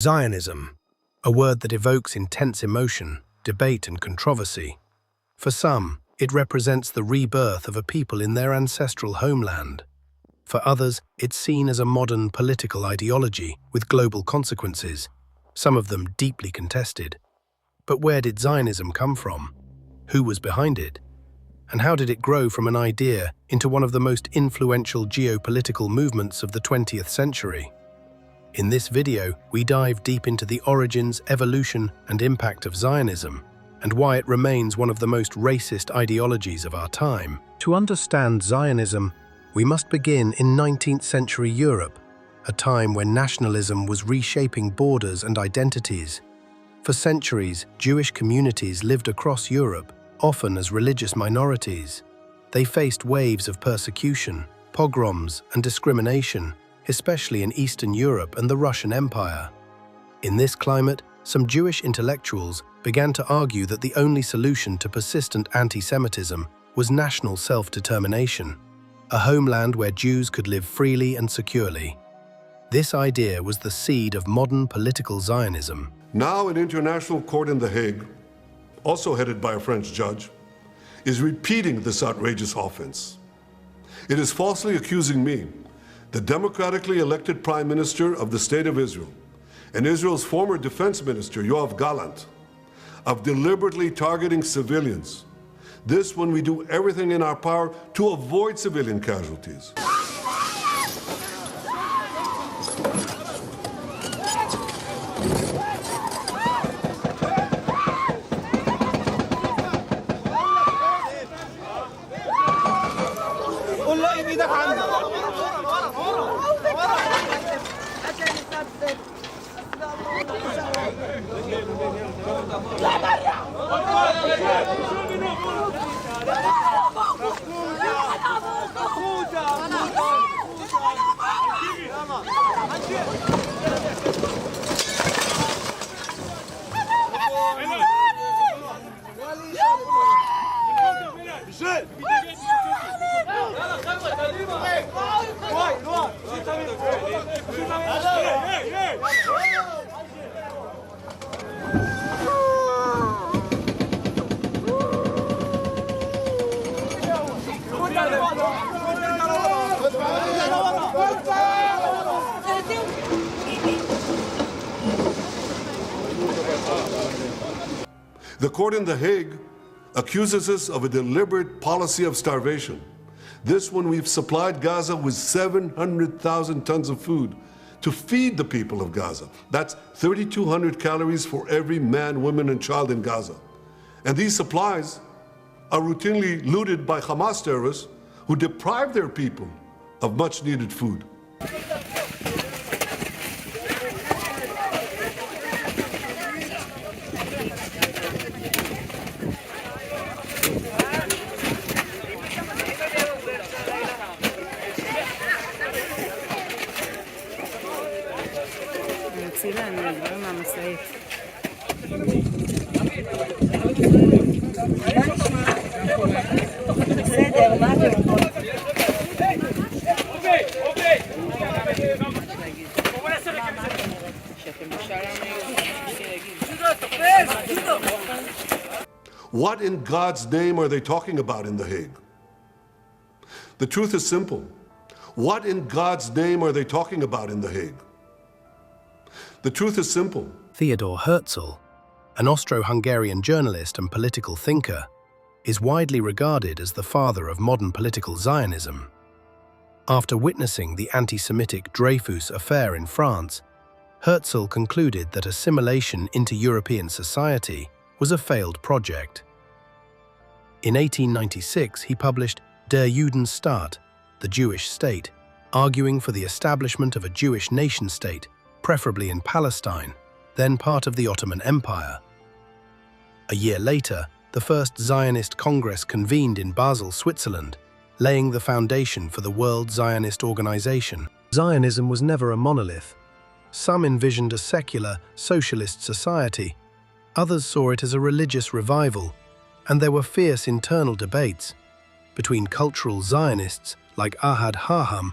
Zionism, a word that evokes intense emotion, debate and controversy. For some, it represents the rebirth of a people in their ancestral homeland. For others, it's seen as a modern political ideology with global consequences, some of them deeply contested. But where did Zionism come from? Who was behind it? And how did it grow from an idea into one of the most influential geopolitical movements of the 20th century? In this video, we dive deep into the origins, evolution, and impact of Zionism, and why it remains one of the most racist ideologies of our time. To understand Zionism, we must begin in 19th century Europe, a time when nationalism was reshaping borders and identities. For centuries, Jewish communities lived across Europe, often as religious minorities. They faced waves of persecution, pogroms, and discrimination, especially in Eastern Europe and the Russian Empire. In this climate, some Jewish intellectuals began to argue that the only solution to persistent anti-Semitism was national self-determination, a homeland where Jews could live freely and securely. This idea was the seed of modern political Zionism. Now an international court in The Hague, also headed by a French judge, is repeating this outrageous offense. It is falsely accusing me, the democratically elected Prime Minister of the State of Israel, and Israel's former Defense Minister, Yoav Gallant, of deliberately targeting civilians. This when we do everything in our power to avoid civilian casualties. The court in The Hague accuses us of a deliberate policy of starvation. This when we've supplied Gaza with 700,000 tons of food to feed the people of Gaza. That's 3,200 calories for every man, woman, and child in Gaza. And these supplies are routinely looted by Hamas terrorists who deprive their people of much-needed food. What in God's name are they talking about in The Hague? The truth is simple. What in God's name are they talking about in The Hague? The truth is simple. Theodor Herzl, an Austro-Hungarian journalist and political thinker, is widely regarded as the father of modern political Zionism. After witnessing the anti-Semitic Dreyfus affair in France, Herzl concluded that assimilation into European society was a failed project. In 1896, he published Der Judenstaat, the Jewish state, arguing for the establishment of a Jewish nation-state, preferably in Palestine, then part of the Ottoman Empire. A year later, the first Zionist Congress convened in Basel, Switzerland, laying the foundation for the World Zionist Organization. Zionism was never a monolith. Some envisioned a secular, socialist society. Others saw it as a religious revival, and there were fierce internal debates between cultural Zionists like Ahad Haham,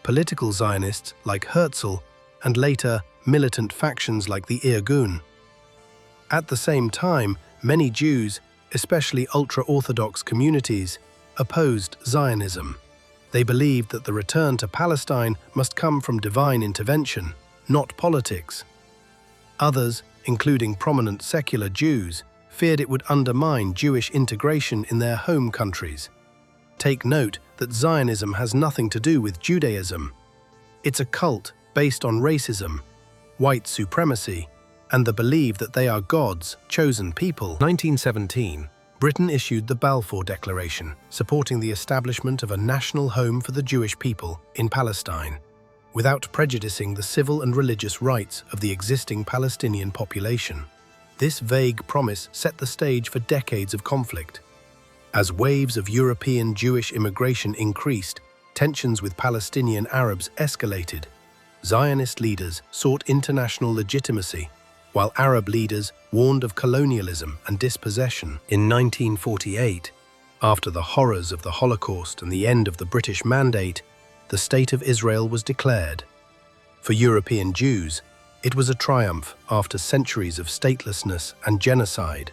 political Zionists like Herzl, and later militant factions like the Irgun. At the same time, many Jews, especially ultra-Orthodox communities, opposed Zionism. They believed that the return to Palestine must come from divine intervention, not politics. Others, including prominent secular Jews, feared it would undermine Jewish integration in their home countries. Take note that Zionism has nothing to do with Judaism. It's a cult based on racism, white supremacy, and the belief that they are God's chosen people. 1917, Britain issued the Balfour Declaration, supporting the establishment of a national home for the Jewish people in Palestine, without prejudicing the civil and religious rights of the existing Palestinian population. This vague promise set the stage for decades of conflict. As waves of European Jewish immigration increased, tensions with Palestinian Arabs escalated. Zionist leaders sought international legitimacy, while Arab leaders warned of colonialism and dispossession. In 1948, after the horrors of the Holocaust and the end of the British Mandate, the State of Israel was declared. For European Jews, it was a triumph after centuries of statelessness and genocide.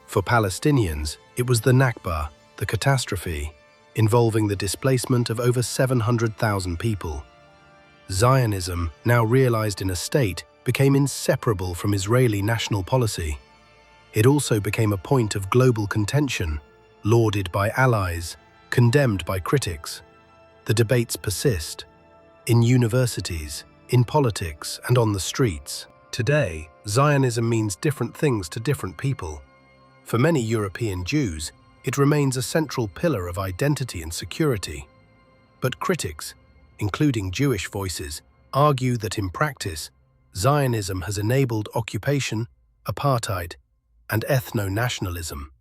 For Palestinians, it was the Nakba, the catastrophe, involving the displacement of over 700,000 people. Zionism, now realized in a state, became inseparable from Israeli national policy. It also became a point of global contention, lauded by allies, condemned by critics. The debates persist, in universities, in politics, and on the streets. Today, Zionism means different things to different people. For many European Jews, it remains a central pillar of identity and security. But critics, including Jewish voices, argue that in practice, Zionism has enabled occupation, apartheid, and ethno-nationalism.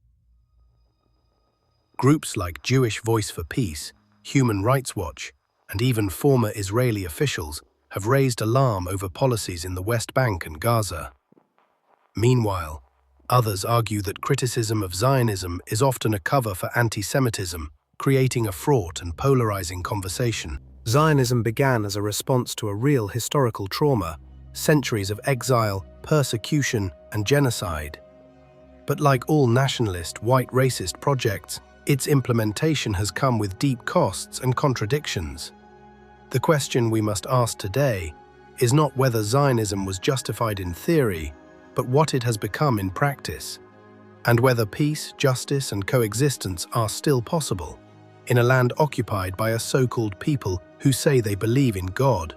Groups like Jewish Voice for Peace, Human Rights Watch, and even former Israeli officials have raised alarm over policies in the West Bank and Gaza. Meanwhile, others argue that criticism of Zionism is often a cover for anti-Semitism, creating a fraught and polarizing conversation. Zionism began as a response to a real historical trauma, centuries of exile, persecution, and genocide. But like all nationalist, white racist projects, its implementation has come with deep costs and contradictions. The question we must ask today is not whether Zionism was justified in theory, but what it has become in practice, and whether peace, justice, and coexistence are still possible in a land occupied by a so-called people who say they believe in God,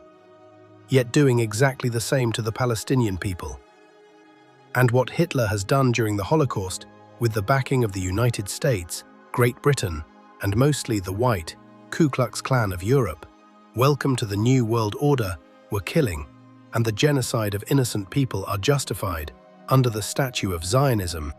yet doing exactly the same to the Palestinian people. And what Hitler has done during the Holocaust, with the backing of the United States, Great Britain, and mostly the white Ku Klux Klan of Europe, welcome to the New World Order, were killing, and the genocide of innocent people are justified under the statue of Zionism.